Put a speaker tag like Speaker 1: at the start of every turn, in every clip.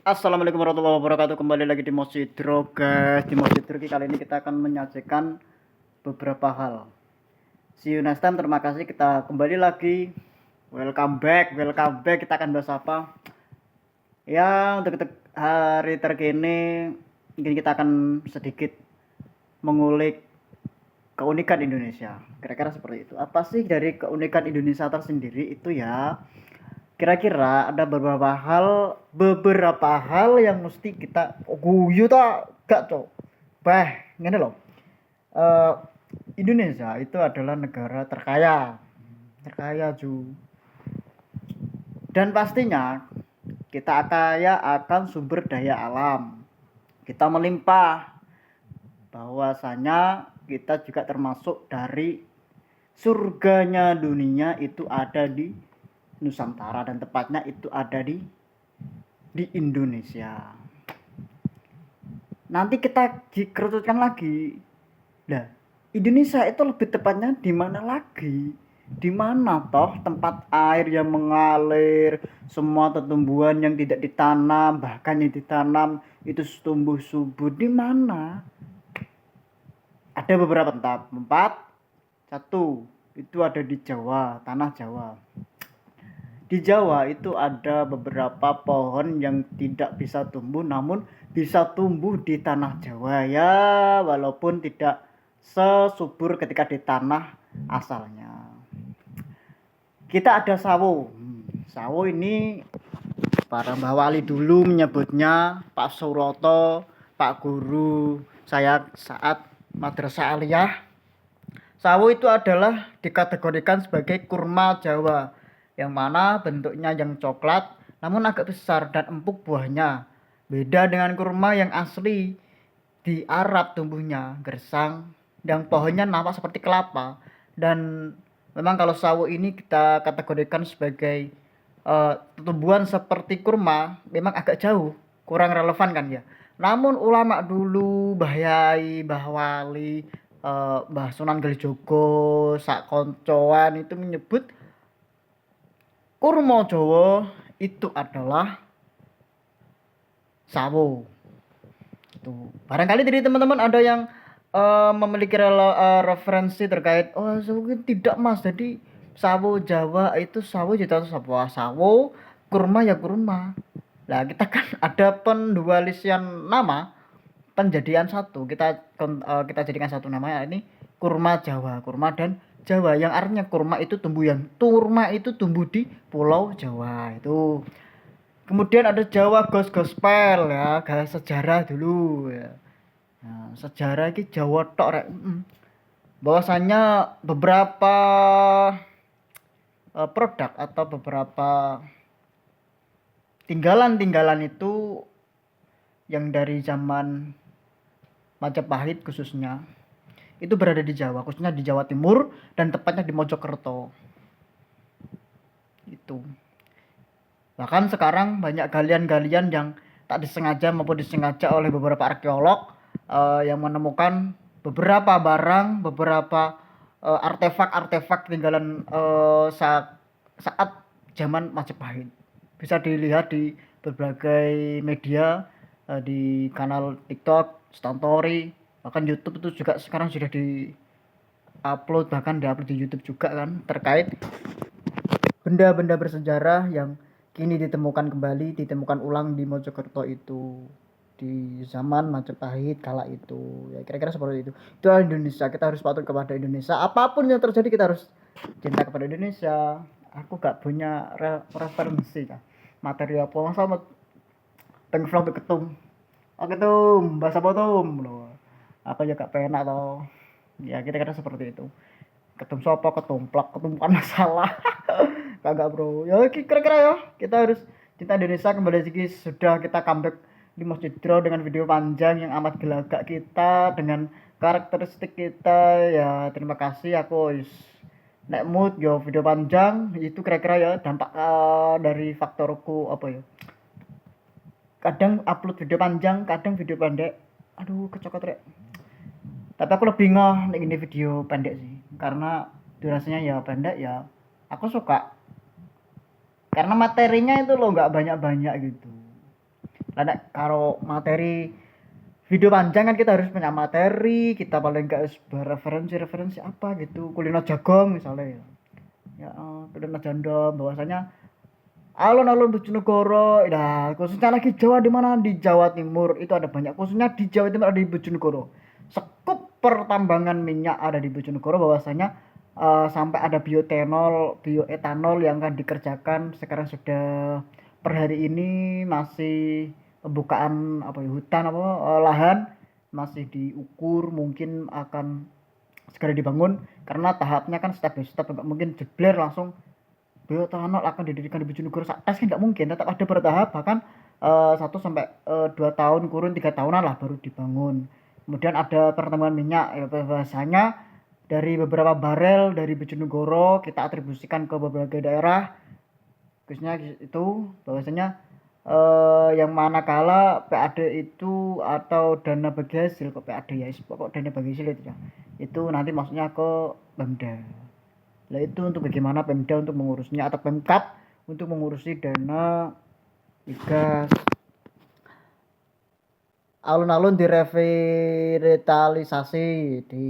Speaker 1: Assalamualaikum warahmatullahi wabarakatuh. Kembali lagi di Mosidro, guys. Di Mosidro kali ini kita akan menyajikan beberapa hal. See you next time. Terima kasih. Kita kembali lagi. Welcome back. Kita akan bahas apa? Ya, untuk hari terkini mungkin kita akan sedikit mengulik keunikan Indonesia. Kira-kira seperti itu. Apa sih dari keunikan Indonesia tersendiri itu ya? Kira-kira ada beberapa hal yang mesti kita guyu tak gak cok. Ngene loh. Eh, Indonesia itu adalah negara terkaya. Terkaya ju. Dan pastinya kita kaya akan sumber daya alam. Kita melimpah. Bahwasanya kita juga termasuk dari surganya dunia itu ada di Nusantara, dan tepatnya itu ada di Indonesia. Nanti kita dikerucutkan lagi. Nah, Indonesia itu lebih tepatnya di mana lagi? Di mana toh tempat air yang mengalir, semua tumbuhan yang tidak ditanam, bahkan yang ditanam itu tumbuh subur, di mana? Ada beberapa tempat. Satu, itu ada di Jawa, tanah Jawa. Di Jawa itu ada beberapa pohon yang tidak bisa tumbuh, namun bisa tumbuh di tanah Jawa ya, walaupun tidak sesubur ketika di tanah asalnya. Kita ada sawo. Sawo ini para Mbah Wali dulu menyebutnya Pak Suroto, Pak Guru saya saat madrasah aliyah. Sawo itu adalah dikategorikan sebagai kurma Jawa, yang mana bentuknya yang coklat namun agak besar dan empuk buahnya. Beda dengan kurma yang asli di Arab, tumbuhnya gersang dan pohonnya nampak seperti kelapa. Dan memang kalau sawo ini kita kategorikan sebagai tumbuhan seperti kurma, memang agak jauh, kurang relevan kan ya. Namun ulama dulu, Mbah Yai, Mbah Wali, Mbah Sunan Kalijogo, sak koncoan itu menyebut kurma Jawa itu adalah sawo. Itu. Barangkali dari teman-teman ada yang memiliki referensi terkait sawo tidak Mas. Jadi sawo Jawa itu sawo jadi sawo, kurma ya kurma. Nah, kita kan ada pendualisian nama, penjadian satu. Kita jadikan satu nama ini kurma Jawa, kurma dan Jawa, yang artinya kurma itu tumbuh di Pulau Jawa itu. Kemudian ada Jawa Gospel ya, gaya sejarah dulu ya. Nah, sejarah ini Jawa tok rek. Bahwasanya beberapa produk atau beberapa tinggalan itu yang dari zaman Majapahit khususnya itu berada di Jawa, khususnya di Jawa Timur dan tepatnya di Mojokerto. Itu. Bahkan sekarang banyak galian-galian yang tak disengaja maupun disengaja oleh beberapa arkeolog yang menemukan beberapa barang, beberapa artefak-artefak tinggalan saat zaman Majapahit. Bisa dilihat di berbagai media, di kanal TikTok, Story, bahkan YouTube itu juga sekarang sudah di-upload, bahkan di-upload di YouTube juga kan, terkait benda-benda bersejarah yang kini ditemukan ulang di Mojokerto itu di zaman Majapahit kala itu. Ya kira-kira seperti itu. Itu Indonesia, kita harus patuh kepada Indonesia. Apapun yang terjadi kita harus cinta kepada Indonesia. Aku gak punya referensi kan. Materi apa sama pengen vlog ketum. Oke tum, bahasa apa tum loh. Aku ya gak penak toh. Ya kira-kira seperti itu. Ketum sopo, ketumplak, ketum bukan masalah. Kagak bro, ya kira-kira ya kita harus cinta Indonesia. Kembali lagi sudah kita comeback di Masjid Draw dengan video panjang yang amat gelagak kita dengan karakteristik kita ya. Terima kasih. Aku nek mood yo video panjang itu kira-kira ya dampak dari faktorku apa ya, kadang upload video panjang, kadang video pendek. Aduh kecokot rek, tapi aku lebih nih ini video pendek sih karena durasinya ya pendek ya. Aku suka karena materinya itu loh nggak banyak-banyak gitu. Karena kalau materi video panjang kan kita harus punya materi, kita paling enggak harus referensi apa gitu, kuliner Jagong misalnya ya, kuliner Jandom bahwasanya alun-alun Bojonegoro, nah khususnya lagi Jawa di mana di Jawa Timur itu ada banyak, khususnya di Jawa Timur ada di Bojonegoro. Sekup pertambangan minyak ada di Bojonegoro bahwasanya sampai ada bioetanol, bioetanol yang akan dikerjakan sekarang sudah per hari ini masih pembukaan apa ya, hutan apa lahan masih diukur, mungkin akan segera dibangun karena tahapnya kan step by step, nggak mungkin jebler langsung bioetanol akan didirikan di Bojonegoro saat tes kan nggak mungkin, tetap ada bertahap, bahkan 1 sampai 2 tahun kurun 3 tahunan lah baru dibangun. Kemudian ada pertambangan minyak ya, bahasanya dari beberapa barel dari Bojonegoro kita atribusikan ke berbagai daerah, khususnya itu bahwasanya yang manakala PAD itu atau dana bagi hasil, kok PAD ya, pokok dana bagi hasil itu ya, itu nanti maksudnya ke Pemda. Nah itu untuk bagaimana Pemda untuk mengurusnya atau Pemkap untuk mengurusi dana migas. Alun-alun direvitalisasi, di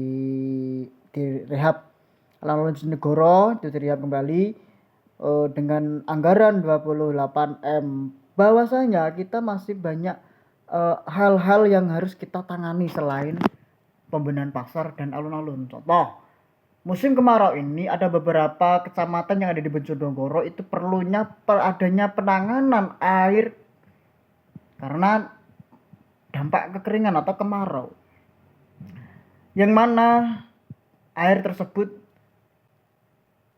Speaker 1: rehab. Alun-alun Negoro itu direhab kembali dengan anggaran 28 M. Bahwasanya kita masih banyak hal-hal yang harus kita tangani selain pembenahan pasar dan alun-alun. Contoh, musim kemarau ini ada beberapa kecamatan yang ada di Bojonegoro itu perlunya adanya penanganan air karena dampak kekeringan atau kemarau. Yang mana air tersebut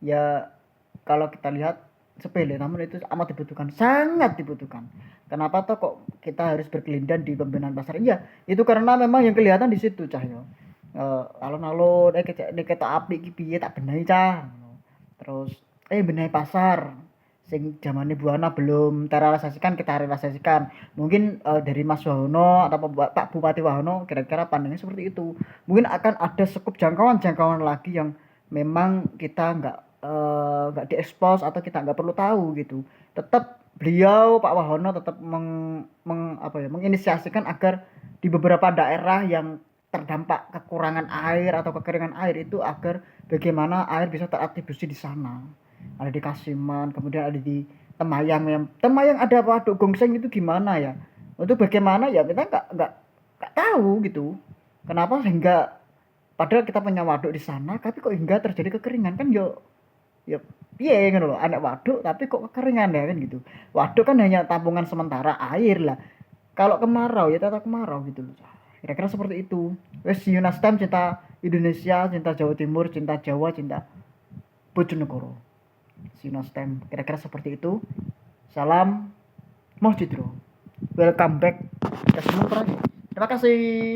Speaker 1: ya kalau kita lihat sepele, namun itu amat dibutuhkan, sangat dibutuhkan. Kenapa toh kok kita harus berkelindan di pembenahan pasar? Iya, itu karena memang yang kelihatan di situ Cahyo. Alun-alun kita api iki piye tak benahi cah. Terus benahi pasar sing zamane Buana belum terrealisasikan, kita realisasikan. Mungkin dari Mas Wahono atau Pak Bupati Wahono kira-kira pandangannya seperti itu. Mungkin akan ada skup jangkauan lagi yang memang kita nggak diekspos atau kita nggak perlu tahu gitu. Tetap beliau Pak Wahono tetap menginisiasikan agar di beberapa daerah yang terdampak kekurangan air atau kekeringan air itu agar bagaimana air bisa teratribusi di sana. Ada di Kasiman, kemudian ada di Temayang. Yang Temayang ada waduk Gongseng itu gimana ya? Untuk bagaimana ya kita nggak tahu gitu. Kenapa sehingga padahal kita punya waduk di sana, tapi kok hingga terjadi kekeringan kan yo ya piye ngono lho, anak waduk tapi kok kekeringan ya kan gitu. Waduk kan hanya tampungan sementara air lah. Kalau kemarau ya tetap kemarau gitu loh. Kira-kira seperti itu. Wes see you next time, cinta Indonesia, cinta Jawa Timur, cinta Jawa, cinta Bojonegoro. See you next time. Kira-kira seperti itu. Salam Mohjidro. Welcome back ke semua. Terima kasih.